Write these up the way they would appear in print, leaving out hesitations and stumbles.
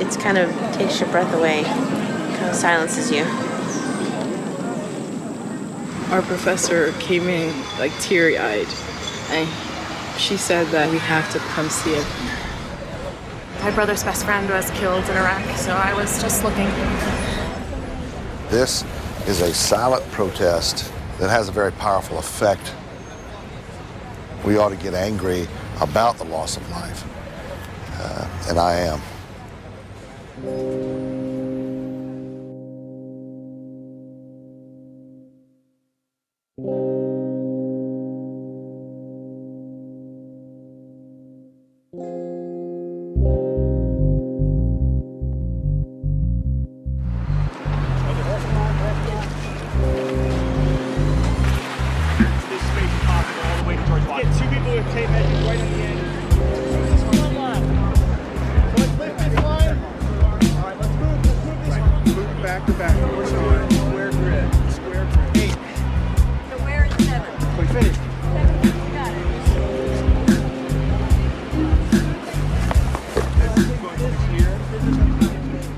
It's kind of takes your breath away, kind of silences you. Our professor came in like teary-eyed, and she said that we have to come see it. My brother's best friend was killed in Iraq, so I was just looking. This is a silent protest that has a very powerful effect. We ought to get angry about the loss of life, and I am.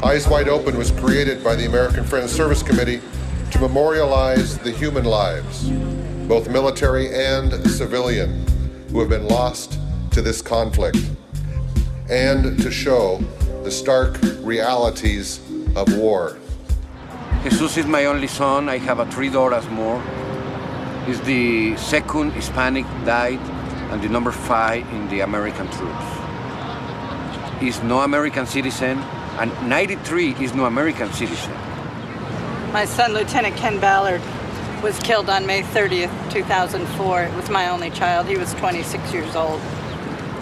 Eyes Wide Open was created by the American Friends Service Committee to memorialize the human lives, both military and civilian, who have been lost to this conflict, and to show the stark realities of war. Jesus is my only son. I have 3 daughters more. He's the second Hispanic died and the number 5 in the American troops. He's no American citizen, and 93 is no American citizen. My son, Lieutenant Ken Ballard, was killed on May 30th, 2004. It was my only child. He was 26 years old.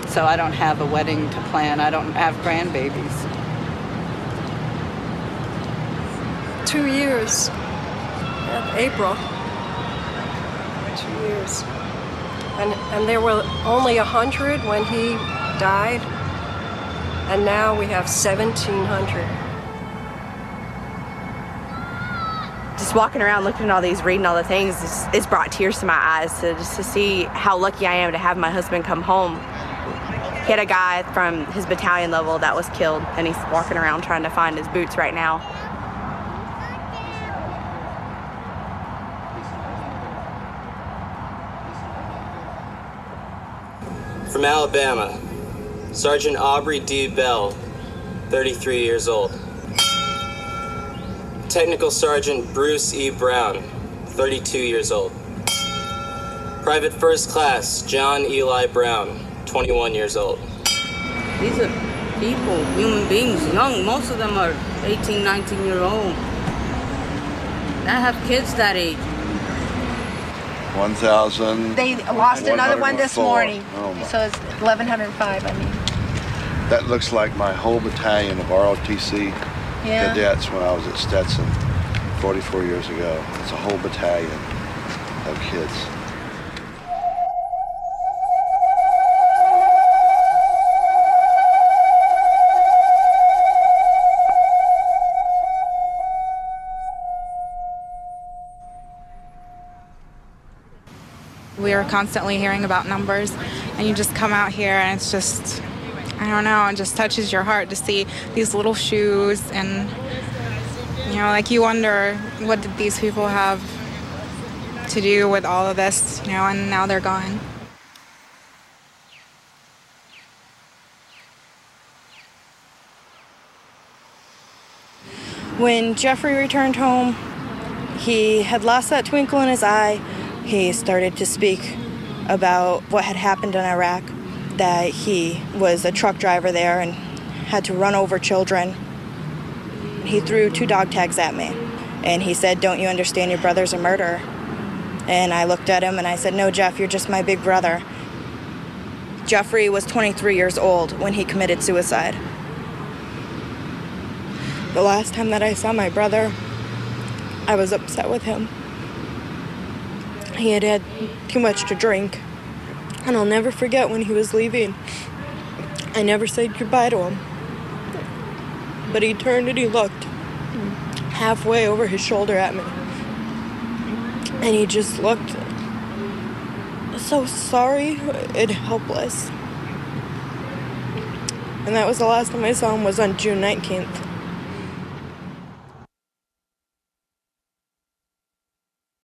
So I don't have a wedding to plan. I don't have grandbabies. 2 years. April. 2 years. And there were only 100 when he died. And now we have 1,700. Just walking around looking at all these, reading all the things, it's brought tears to my eyes just to see how lucky I am to have my husband come home. He had a guy from his battalion level that was killed, and he's walking around trying to find his boots right now. From Alabama, Sergeant Aubrey D. Bell, 33 years old. Technical Sergeant Bruce E. Brown, 32 years old. Private First Class John Eli Brown, 21 years old. These are people, human beings, young. Most of them are 18, 19-year-old. I have kids that age. 1,000. They lost another one this 104. morning, Oh my. so it's 1,105, I mean. That looks like my whole battalion of ROTC cadets when I was at Stetson 44 years ago. It's a whole battalion of kids. We are constantly hearing about numbers, and you just come out here and it's just, I don't know, it just touches your heart to see these little shoes, and you know, like you wonder, what did these people have to do with all of this, you know, and now they're gone. When Jeffrey returned home, he had lost that twinkle in his eye. He started to speak about what had happened in Iraq, that he was a truck driver there and had to run over children. He threw 2 dog tags at me, and he said, "Don't you understand your brother's a murderer?" And I looked at him and I said, "No, Jeff, you're just my big brother." Jeffrey was 23 years old when he committed suicide. The last time that I saw my brother, I was upset with him. He had had too much to drink, and I'll never forget when he was leaving. I never said goodbye to him, but he turned and he looked halfway over his shoulder at me, and he just looked so sorry and helpless. And that was the last time I saw him was on June 19th.